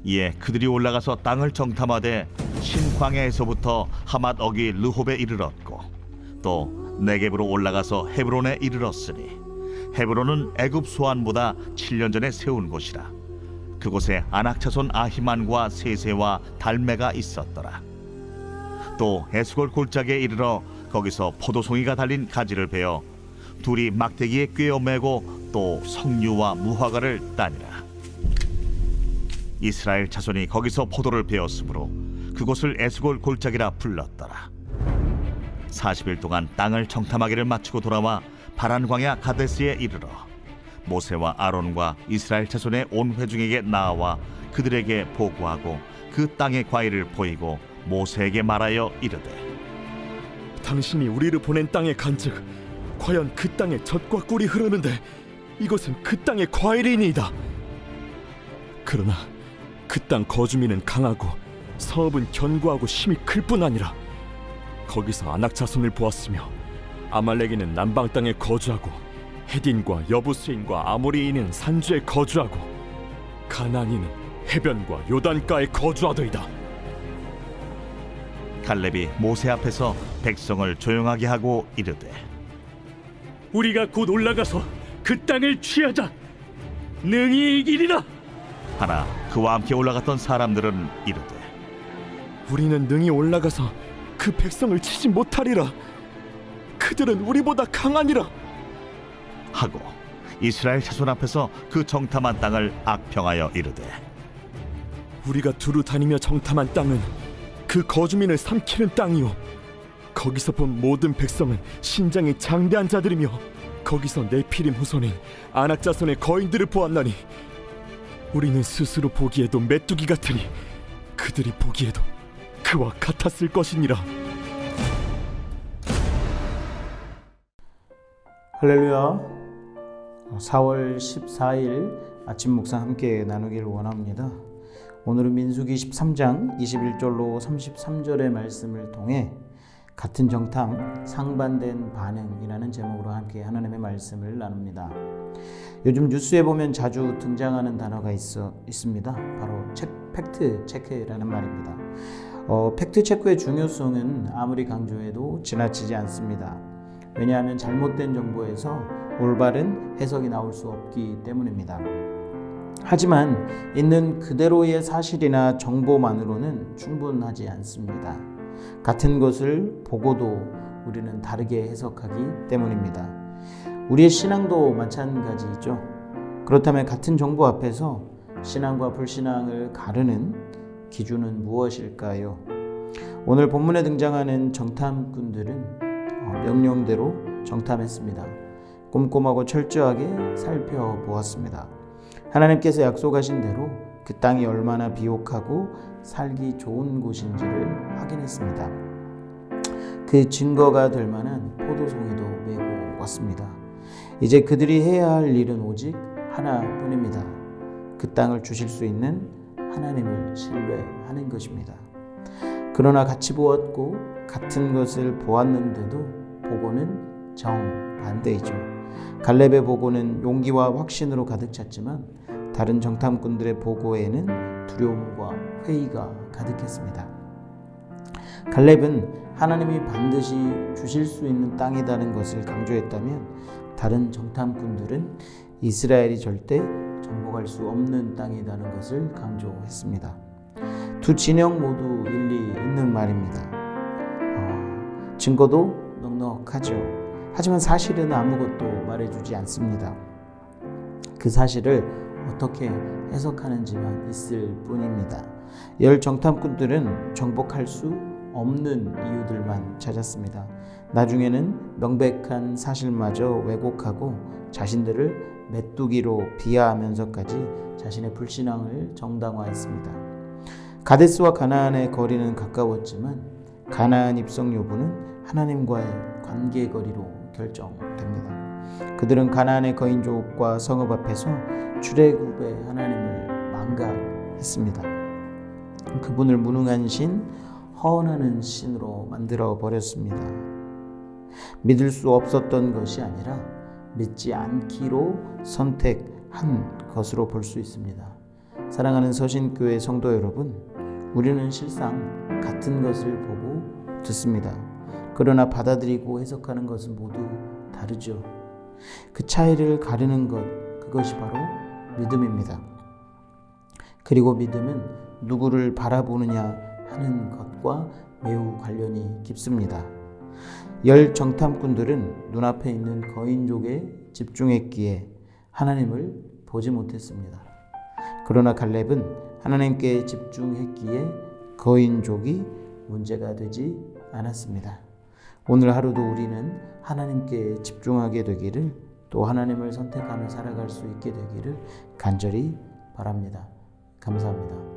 이에 그들이 올라가서 땅을 정탐하되 신광야에서부터 하맛 어귀 르홉에 이르렀고 또 네겝으로 올라가서 헤브론에 이르렀으니 헤브론은 애굽 소안보다 7년 전에 세운 곳이라. 그곳에 아낙 자손 아히만과 세세와 달메가 있었더라. 또 에스골 골짜기에 이르러 거기서 포도송이가 달린 가지를 베어 둘이 막대기에 꿰어 매고 또 석류와 무화과를 따니라. 이스라엘 자손이 거기서 포도를 베었으므로 그곳을 에스골 골짜기라 불렀더라. 40일 동안 땅을 정탐하기를 마치고 돌아와 바란 광야 가데스에 이르러 모세와 아론과 이스라엘 자손의 온 회중에게 나와 그들에게 보고하고 그 땅의 과일을 보이고 모세에게 말하여 이르되 당신이 우리를 보낸 땅에 간즉 과연 그 땅에 젖과 꿀이 흐르는데 이것은 그 땅의 과일이니이다. 그러나 그 땅 거주민은 강하고 성읍은 견고하고 힘이 클 뿐 아니라 거기서 아낙 자손을 보았으며 아말렉인은 남방 땅에 거주하고 헤딘과 여부스인과 아모리인은 산주에 거주하고 가나안인은 해변과 요단가에 거주하더이다. 갈렙이 모세 앞에서 백성을 조용하게 하고 이르되 우리가 곧 올라가서 그 땅을 취하자. 능히 이기리라. 하나 그와 함께 올라갔던 사람들은 이르되 우리는 능히 올라가서 그 백성을 치지 못하리라. 그들은 우리보다 강하니라 하고 이스라엘 자손 앞에서 그 정탐한 땅을 악평하여 이르되 우리가 두루 다니며 정탐한 땅은 그 거주민을 삼키는 땅이요 거기서 본 모든 백성은 신장이 장대한 자들이며 거기서 네피림 후손인 아낙 자손의 거인들을 보았나니 우리는 스스로 보기에도 메뚜기 같으니 그들이 보기에도 그와 같았을 것이니라. 할렐루야. 4월 14일 아침 묵상 함께 나누길 원합니다. 오늘은 민수기 13장 21절로 33절의 말씀을 통해 같은 정탐 상반된 반응이라는 제목으로 함께 하나님의 말씀을 나눕니다. 요즘 뉴스에 보면 자주 등장하는 단어가 있습니다. 바로 팩트 체크라는 말입니다. 팩트 체크의 중요성은 아무리 강조해도 지나치지 않습니다. 왜냐하면 잘못된 정보에서 올바른 해석이 나올 수 없기 때문입니다. 하지만 있는 그대로의 사실이나 정보만으로는 충분하지 않습니다. 같은 것을 보고도 우리는 다르게 해석하기 때문입니다. 우리의 신앙도 마찬가지죠. 그렇다면 같은 정보 앞에서 신앙과 불신앙을 가르는 기준은 무엇일까요? 오늘 본문에 등장하는 정탐꾼들은 명령대로 정탐했습니다. 꼼꼼하고 철저하게 살펴보았습니다. 하나님께서 약속하신 대로 그 땅이 얼마나 비옥하고 살기 좋은 곳인지를 확인했습니다. 그 증거가 될 만한 포도송이도 메고 왔습니다. 이제 그들이 해야 할 일은 오직 하나뿐입니다. 그 땅을 주실 수 있는 하나님을 신뢰하는 것입니다. 그러나 같이 보았고 같은 것을 보았는데도 보고는 정반대이죠. 갈렙의 보고는 용기와 확신으로 가득 찼지만 다른 정탐꾼들의 보고에는 두려움과 회의가 가득했습니다. 갈렙은 하나님이 반드시 주실 수 있는 땅이라는 것을 강조했다면 다른 정탐꾼들은 이스라엘이 절대 정복할 수 없는 땅이라는 것을 강조했습니다. 두 진영 모두 일리 있는 말입니다. 증거도 넉넉하죠. 하지만 사실은 아무것도 말해주지 않습니다. 그 사실을 어떻게 해석하는지만 있을 뿐입니다. 열 정탐꾼들은 정복할 수 없는 이유들만 찾았습니다. 나중에는 명백한 사실마저 왜곡하고 자신들을 메뚜기로 비하하면서까지 자신의 불신앙을 정당화했습니다. 가데스와 가나안의 거리는 가까웠지만 가나안 입성 여부는 하나님과의 관계 거리로 결정됩니다. 그들은 가나안의 거인족과 성읍 앞에서 출애굽의 하나님을 망각했습니다. 그분을 무능한 신, 허언하는 신으로 만들어 버렸습니다. 믿을 수 없었던 것이 아니라 믿지 않기로 선택한 것으로 볼 수 있습니다. 사랑하는 서신교회 성도 여러분, 우리는 실상 같은 것을 보고 듣습니다. 그러나 받아들이고 해석하는 것은 모두 다르죠. 그 차이를 가르는 것, 그것이 바로 믿음입니다. 그리고 믿음은 누구를 바라보느냐 하는 것과 매우 관련이 깊습니다. 10 정탐꾼들은 눈앞에 있는 거인족에 집중했기에 하나님을 보지 못했습니다. 그러나 갈렙은 하나님께 집중했기에 거인족이 문제가 되지 않았습니다. 오늘 하루도 우리는 하나님께 집중하게 되기를, 또 하나님을 선택하며 살아갈 수 있게 되기를 간절히 바랍니다. 감사합니다.